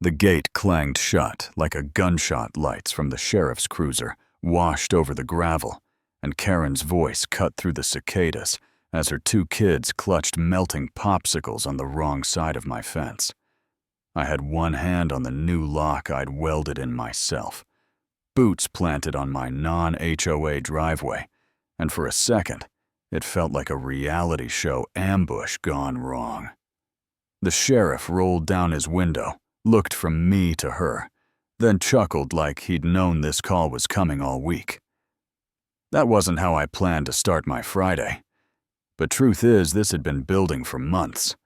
The gate clanged shut like a gunshot lights from the sheriff's cruiser washed over the gravel, and Karen's voice cut through the cicadas as her two kids clutched melting popsicles on the wrong side of my fence. I had one hand on the new lock I'd welded in myself, boots planted on my non-HOA driveway, and for a second, it felt like a reality show ambush gone wrong. The sheriff rolled down his window, looked from me to her, then chuckled like he'd known this call was coming all week. That wasn't how I planned to start my Friday. But truth is, this had been building for months.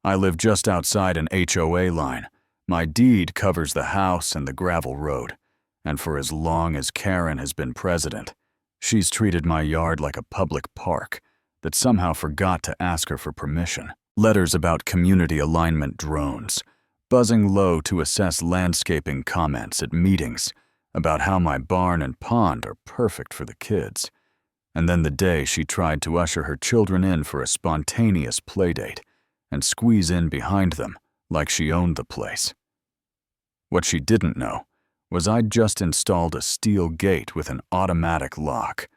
I live just outside an HOA line. My deed covers the house and the gravel road, and for as long as Karen has been president, she's treated my yard like a public park that somehow forgot to ask her for permission. Letters about community alignment drones, buzzing low to assess landscaping comments at meetings about how my barn and pond are perfect for the kids. And then the day she tried to usher her children in for a spontaneous playdate and squeeze in behind them like she owned the place. What she didn't know was I'd just installed a steel gate with an automatic lock.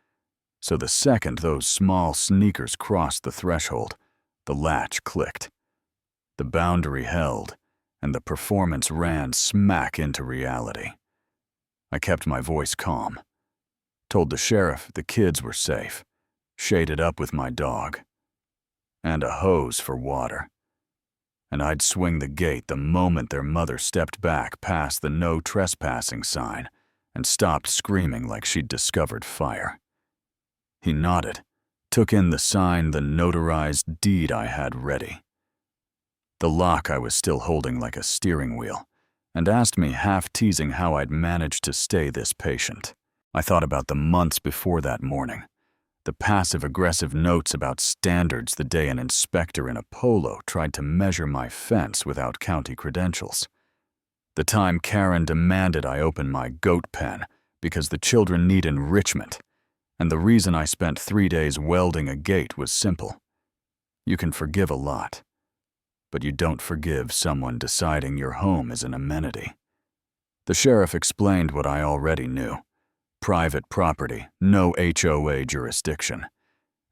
So the second those small sneakers crossed the threshold, the latch clicked. The boundary held, and the performance ran smack into reality. I kept my voice calm, told the sheriff the kids were safe, shaded up with my dog, and a hose for water. And I'd swing the gate the moment their mother stepped back past the no trespassing sign and stopped screaming like she'd discovered fire. He nodded, took in the sign, the notarized deed I had ready. The lock I was still holding like a steering wheel, and asked me, half teasing, how I'd managed to stay this patient. I thought about the months before that morning, the passive-aggressive notes about standards the day an inspector in a polo tried to measure my fence without county credentials. The time Karen demanded I open my goat pen because the children need enrichment, and the reason I spent 3 days welding a gate was simple. You can forgive a lot, but you don't forgive someone deciding your home is an amenity. The sheriff explained what I already knew. Private property, no HOA jurisdiction.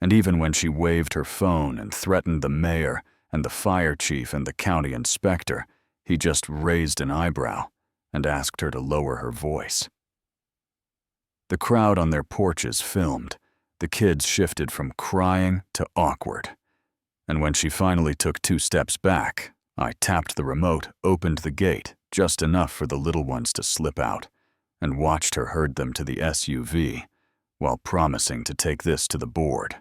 And even when she waved her phone and threatened the mayor and the fire chief and the county inspector, he just raised an eyebrow and asked her to lower her voice. The crowd on their porches filmed. The kids shifted from crying to awkward. And when she finally took 2 steps back, I tapped the remote, opened the gate, just enough for the little ones to slip out, and watched her herd them to the SUV, while promising to take this to the board.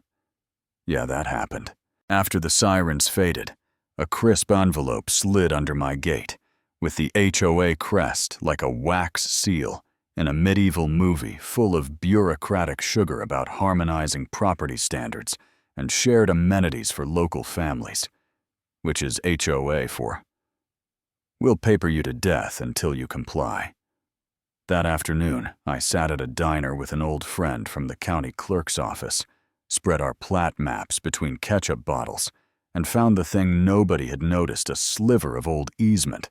Yeah, that happened. After the sirens faded, a crisp envelope slid under my gate, with the HOA crest like a wax seal in a medieval movie full of bureaucratic sugar about harmonizing property standards and shared amenities for local families, which is HOA for, "We'll paper you to death until you comply." That afternoon, I sat at a diner with an old friend from the county clerk's office, spread our plat maps between ketchup bottles, and found the thing nobody had noticed, a sliver of old easement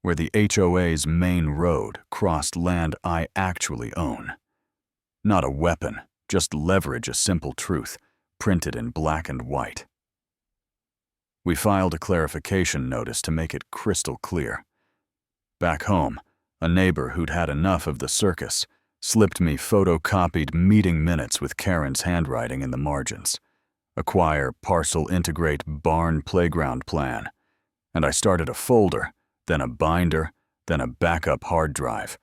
where the HOA's main road crossed land I actually own. Not a weapon, just leverage, a simple truth, printed in black and white. We filed a clarification notice to make it crystal clear. Back home, a neighbor who'd had enough of the circus slipped me photocopied meeting minutes with Karen's handwriting in the margins. Acquire parcel integrate barn playground plan. And I started a folder, then a binder, then a backup hard drive,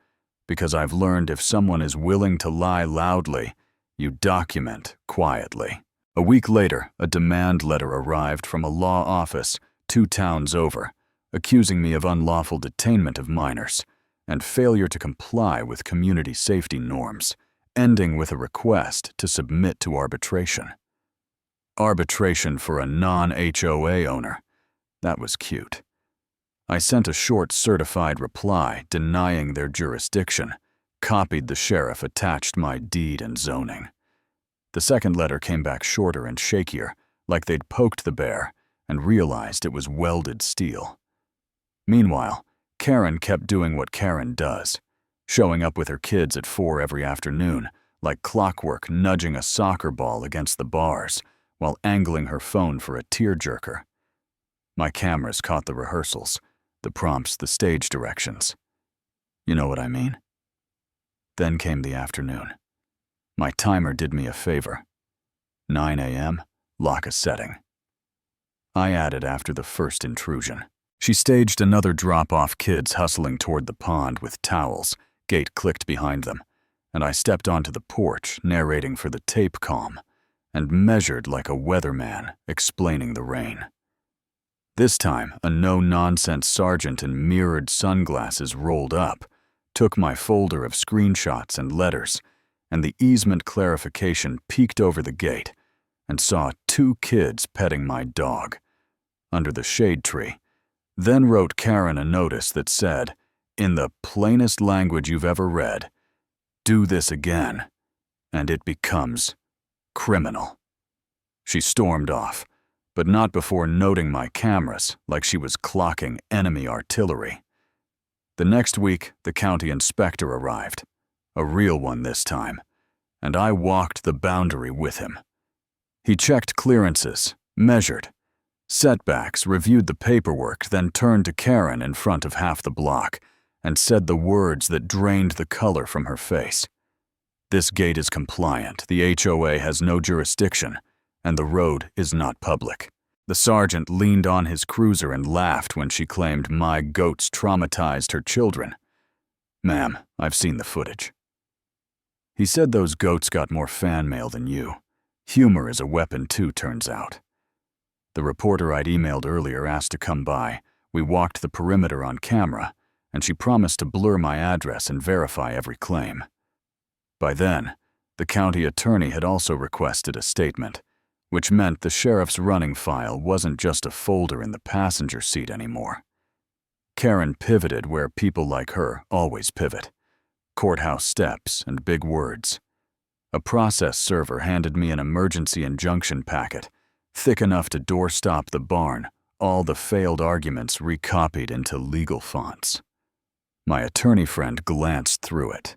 because I've learned if someone is willing to lie loudly, you document quietly. A week later, a demand letter arrived from a law office 2 towns over, accusing me of unlawful detainment of minors and failure to comply with community safety norms, ending with a request to submit to arbitration. Arbitration for a non-HOA owner. That was cute. I sent a short certified reply denying their jurisdiction, copied the sheriff, attached my deed and zoning. The second letter came back shorter and shakier, like they'd poked the bear and realized it was welded steel. Meanwhile, Karen kept doing what Karen does, showing up with her kids at 4 every afternoon, like clockwork, nudging a soccer ball against the bars while angling her phone for a tearjerker. My cameras caught the rehearsals, the prompts, the stage directions. You know what I mean? Then came the afternoon. My timer did me a favor. 9 a.m., lock a setting. I added after the first intrusion. She staged another drop-off, kids hustling toward the pond with towels. Gate clicked behind them, and I stepped onto the porch, narrating for the tape comm, and measured like a weatherman, explaining the rain. This time, a no-nonsense sergeant in mirrored sunglasses rolled up, took my folder of screenshots and letters, and the easement clarification peeked over the gate and saw 2 kids petting my dog under the shade tree, then wrote Karen a notice that said, in the plainest language you've ever read, "Do this again, and it becomes criminal." She stormed off, but not before noting my cameras like she was clocking enemy artillery. The next week, the county inspector arrived, a real one this time, and I walked the boundary with him. He checked clearances, measured setbacks, reviewed the paperwork, then turned to Karen in front of half the block and said the words that drained the color from her face. "This gate is compliant, the HOA has no jurisdiction, and the road is not public." The sergeant leaned on his cruiser and laughed when she claimed my goats traumatized her children. "Ma'am, I've seen the footage." He said those goats got more fan mail than you. Humor is a weapon too, turns out. The reporter I'd emailed earlier asked to come by. We walked the perimeter on camera, and she promised to blur my address and verify every claim. By then, the county attorney had also requested a statement, which meant the sheriff's running file wasn't just a folder in the passenger seat anymore. Karen pivoted where people like her always pivot: courthouse steps and big words. A process server handed me an emergency injunction packet, thick enough to doorstop the barn, all the failed arguments recopied into legal fonts. My attorney friend glanced through it,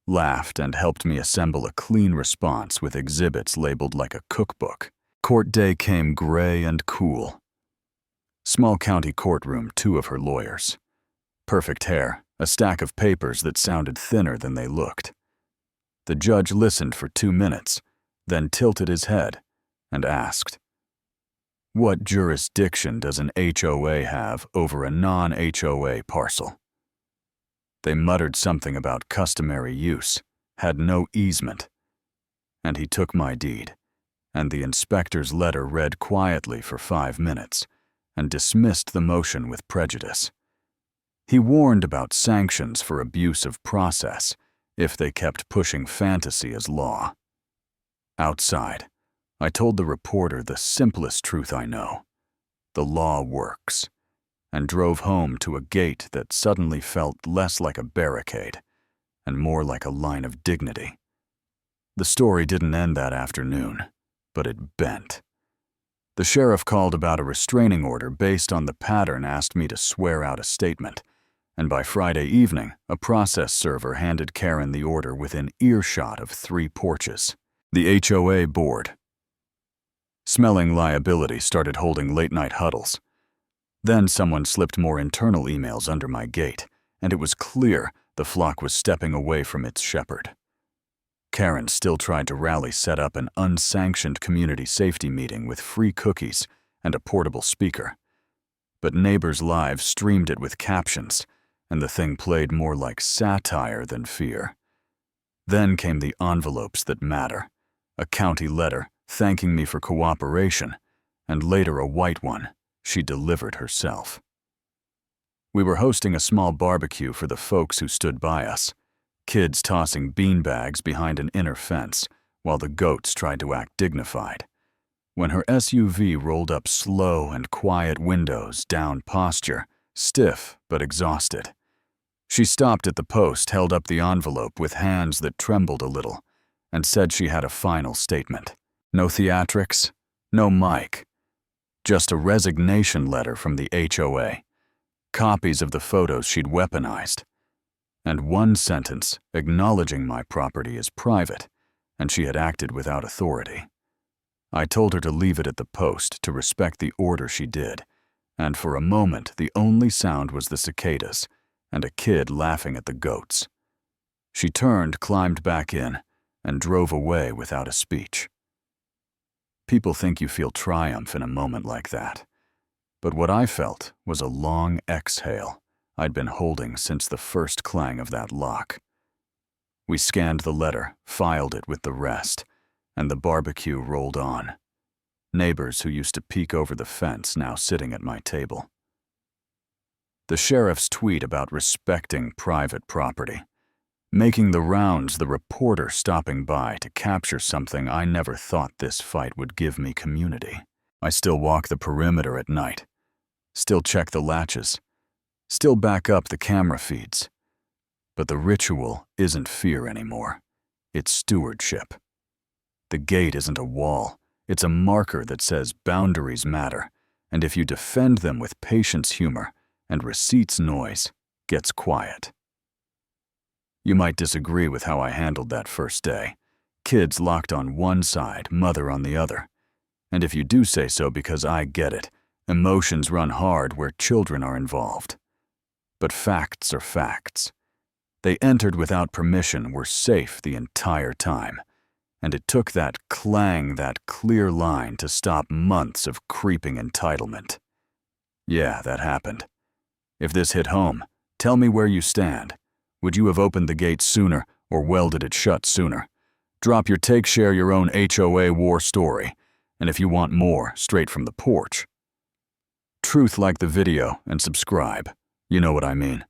laughed, and helped me assemble a clean response with exhibits labeled like a cookbook. Court day came gray and cool. Small county courtroom, 2 of her lawyers. Perfect hair, a stack of papers that sounded thinner than they looked. The judge listened for 2 minutes, then tilted his head and asked, "What jurisdiction does an HOA have over a non-HOA parcel?" They muttered something about customary use, had no easement. And he took my deed, and the inspector's letter read quietly for 5 minutes, and dismissed the motion with prejudice. He warned about sanctions for abuse of process if they kept pushing fantasy as law. Outside, I told the reporter the simplest truth I know: the law works, and drove home to a gate that suddenly felt less like a barricade and more like a line of dignity. The story didn't end that afternoon, but it bent. The sheriff called about a restraining order based on the pattern, asked me to swear out a statement, and by Friday evening, a process server handed Karen the order within earshot of 3 porches. The HOA board, smelling liability, started holding late-night huddles. Then someone slipped more internal emails under my gate, and it was clear the flock was stepping away from its shepherd. Karen still tried to rally, set up an unsanctioned community safety meeting with free cookies and a portable speaker. But neighbors' lives streamed it with captions, and the thing played more like satire than fear. Then came the envelopes that matter: a county letter thanking me for cooperation, and later a white one she delivered herself. We were hosting a small barbecue for the folks who stood by us, kids tossing beanbags behind an inner fence while the goats tried to act dignified, when her SUV rolled up slow and quiet, windows down, posture stiff but exhausted. She stopped at the post, held up the envelope with hands that trembled a little, and said she had a final statement. No theatrics, no mic, just a resignation letter from the HOA. copies of the photos she'd weaponized, and one sentence acknowledging my property is private, and she had acted without authority. I told her to leave it at the post to respect the order she did, and for a moment the only sound was the cicadas and a kid laughing at the goats. She turned, climbed back in, and drove away without a speech. People think you feel triumph in a moment like that, but what I felt was a long exhale I'd been holding since the first clang of that lock. We scanned the letter, filed it with the rest, and the barbecue rolled on. Neighbors who used to peek over the fence now sitting at my table. The sheriff's tweet about respecting private property, making the rounds, the reporter stopping by to capture something I never thought this fight would give me community. I still walk the perimeter at night, still check the latches, still back up the camera feeds. But the ritual isn't fear anymore. It's stewardship. The gate isn't a wall. It's a marker that says boundaries matter, and if you defend them with patience, humor, and receipts noise gets quiet. You might disagree with how I handled that first day. Kids locked on one side, mother on the other. And if you do say so because I get it, emotions run hard where children are involved. But facts are facts. They entered without permission, were safe the entire time. And it took that clang, that clear line to stop months of creeping entitlement. Yeah, that happened. If this hit home, tell me where you stand. Would you have opened the gate sooner or welded it shut sooner? Drop your take, share your own HOA war story. And if you want more, straight from the porch. Truth, like the video and subscribe. You know what I mean.